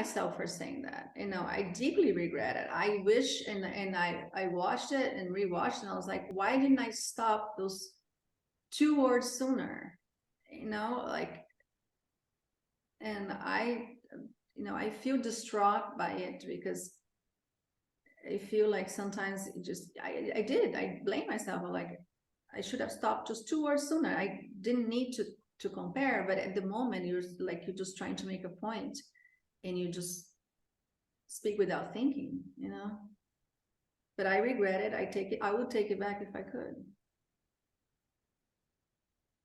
myself for saying that. I deeply regret it. I wish, and I watched it and rewatched, and I was like, why didn't I stop those 2 words sooner? Like, and I feel distraught by it because I feel like sometimes I blame myself. I'm like, I should have stopped just 2 words sooner. I didn't need to compare, but at the moment you're just trying to make a point and you just speak without thinking, but I regret it. I would take it back if I could.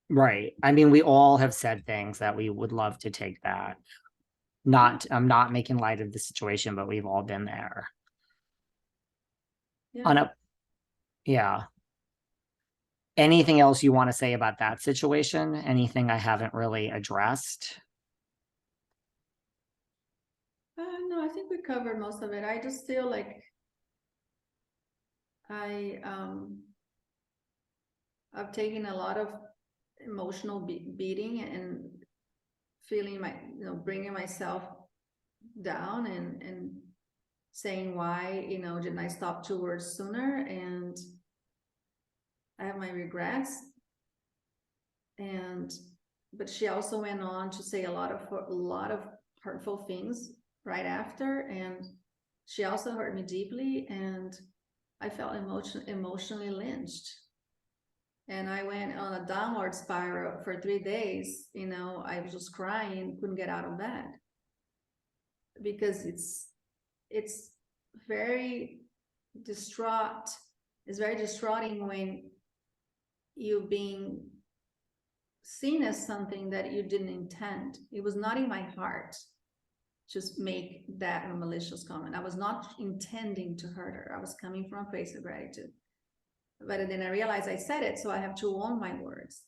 Right. I mean, we all have said things that we would love to take back. I'm not making light of the situation, but we've all been there. Yeah. Yeah. Anything else you want to say about that situation? Anything I haven't really addressed? No, I think we covered most of it. I just feel like I've taken a lot of emotional beating and feeling bringing myself down and saying why, didn't I stop 2 words sooner? And I have my regrets. But she also went on to say a lot of hurtful things right after, and she also hurt me deeply, and I felt emotionally lynched. And I went on a downward spiral for 3 days. I was just crying, couldn't get out of bed because it's very distraught. It's very distraughting when you being seen as something that you didn't intend. It was not in my heart to make that a malicious comment. I was not intending to hurt her. I was coming from a place of gratitude. But then I realized I said it, so I have to own my words.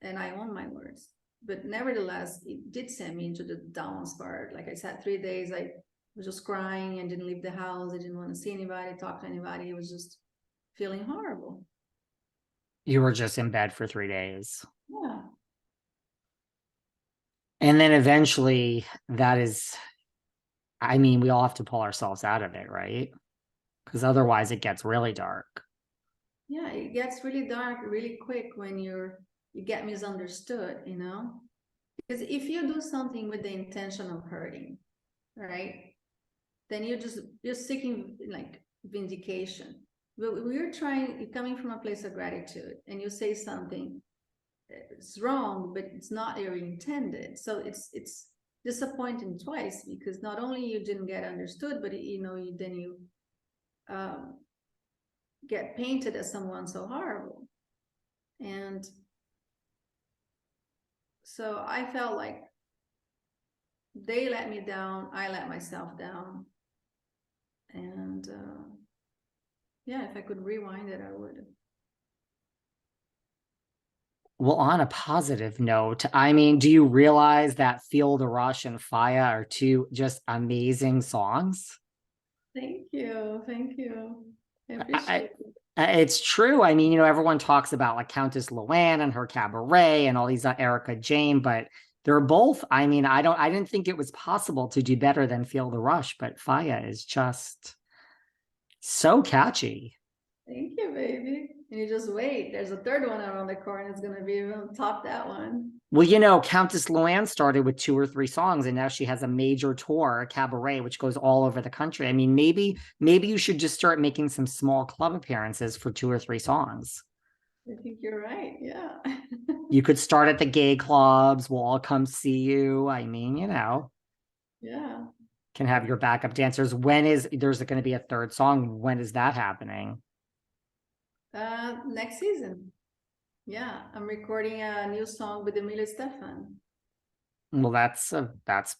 And I own my words. But nevertheless, it did send me into the down part. Like I said, 3 days, I was just crying and didn't leave the house. I didn't want to see anybody, talk to anybody. It was just feeling horrible. You were just in bed for 3 days. Yeah. And then eventually we all have to pull ourselves out of it, right? Because otherwise it gets really dark. Yeah, it gets really dark really quick when you get misunderstood, because if you do something with the intention of hurting, right, then you're seeking like vindication. But you're coming from a place of gratitude, and you say something, it's wrong, but it's not your intended. So it's disappointing twice, because not only you didn't get understood, but you get painted as someone so horrible. And so I felt like they let me down, I let myself down. And yeah, if I could rewind it, I would. Well, on a positive note, do you realize that Feel the Rush and Fire are 2 just amazing songs? Thank you. I appreciate it. It's true. Everyone talks about like Countess Luann and her cabaret and all these Erica Jane, but they're both, I didn't think it was possible to do better than Feel the Rush, but Fire is just so catchy. Thank you, baby. And you just wait. There's a third one around the corner. It's going to be even top that one. Well, Countess Luann started with 2 or 3 songs, and now she has a major tour, a cabaret, which goes all over the country. Maybe you should just start making some small club appearances for 2 or 3 songs. I think you're right. Yeah. You could start at the gay clubs. We'll all come see you. Yeah. Can have your backup dancers. There's going to be a third song? When is that happening? Next season. Yeah, I'm recording a new song with Emilia Stefan. Well, that's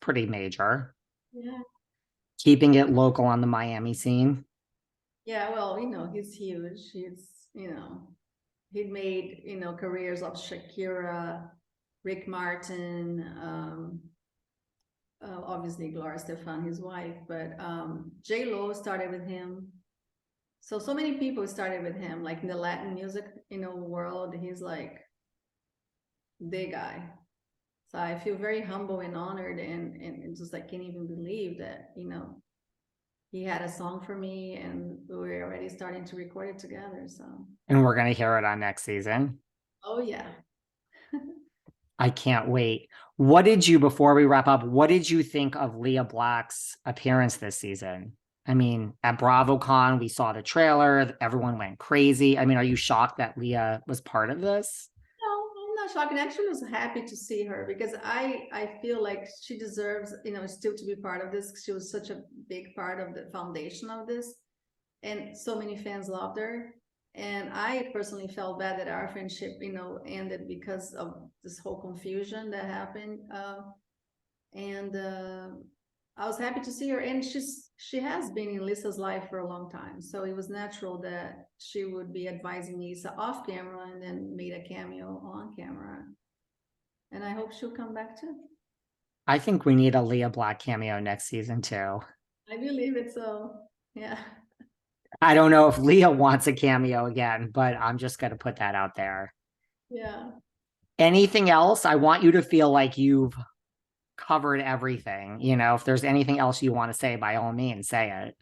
pretty major. Yeah. Keeping it local on the Miami scene. Yeah, well, he's huge. He'd made, careers of Shakira, Rick Martin, obviously Gloria Stefan, his wife, but J-Lo started with him. So many people started with him, like in the Latin music, world. He's like the guy. So I feel very humble and honored, and just like can't even believe that, you know, he had a song for me and we were already starting to record it together. So, And we're gonna hear it on next season. oh yeah. I can't wait. What did you, before we wrap up, what did you think of Leah Black's appearance this season? I mean, at BravoCon, we saw the trailer, everyone went crazy. I mean, are you shocked that Leah was part of this? No, I'm not shocked. And actually, I was happy to see her because I feel like she deserves, you know, still to be part of this. She was such a big part of the foundation of this, and so many fans loved her. And I personally felt bad that our friendship, you know, ended because of this whole confusion that happened. And I was happy to see her, and she has been in Lisa's life for a long time, so it was natural that she would be advising Lisa off camera and then made a cameo on camera. And I hope she'll come back too. I think we need a Leah Black cameo next season too. I believe it. So yeah. I don't know if Leah wants a cameo again, but I'm just going to put that out there. Yeah. Anything else? I want you to feel like you've covered everything. You know, if there's anything else you want to say, by all means, say it.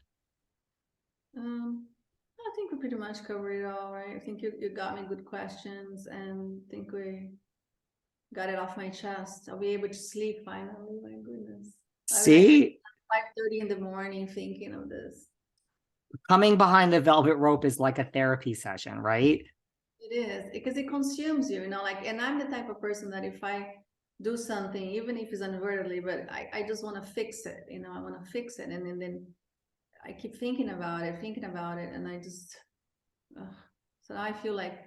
I think we pretty much covered it all, right? I think you got me good questions, and I think we got it off my chest. I'll be able to sleep finally. My goodness. See? 5:30 in the morning thinking of this. Coming behind the velvet rope is like a therapy session, right? It is, because it consumes you, you know, like, and I'm the type of person that if I do something, even if it's inadvertently, but I just want to fix it, you know, I want to fix it. And then I keep thinking about it, and I just, so I feel like,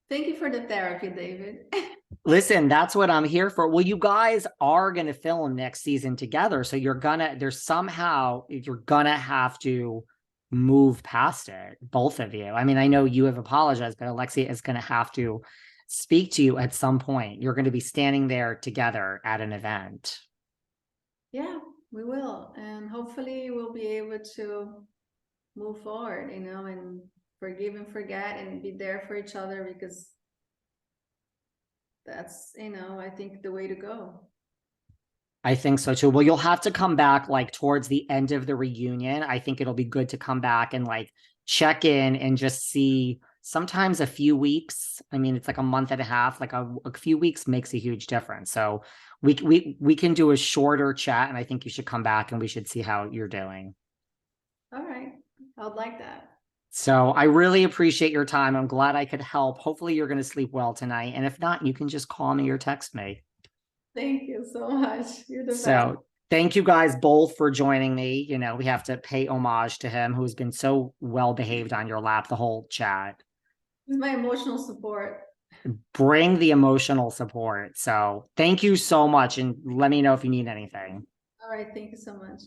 thank you for the therapy, David. Listen, that's what I'm here for. Well, you guys are going to film next season together. So you're gonna have to move past it, both of you. I mean, I know you have apologized, but Alexia is going to have to speak to you at some point. You're going to be standing there together at an event. Yeah, we will. And hopefully we'll be able to move forward, you know, and forgive and forget and be there for each other, because that's, you know, I think the way to go. I think so too. Well, you'll have to come back like towards the end of the reunion. I think it'll be good to come back and like check in and just see, sometimes a few weeks. I mean, it's like a month and a half, like a few weeks makes a huge difference. So we can do a shorter chat, and I think you should come back and we should see how you're doing. All right. I would like that. So I really appreciate your time. I'm glad I could help. Hopefully you're going to sleep well tonight. And if not, you can just call me or text me. Thank you so much. You're the best. So thank you guys both for joining me. You know, we have to pay homage to him, who's been so well behaved on your lap the whole chat. It's my emotional support. Bring the emotional support. So thank you so much. And let me know if you need anything. All right. Thank you so much.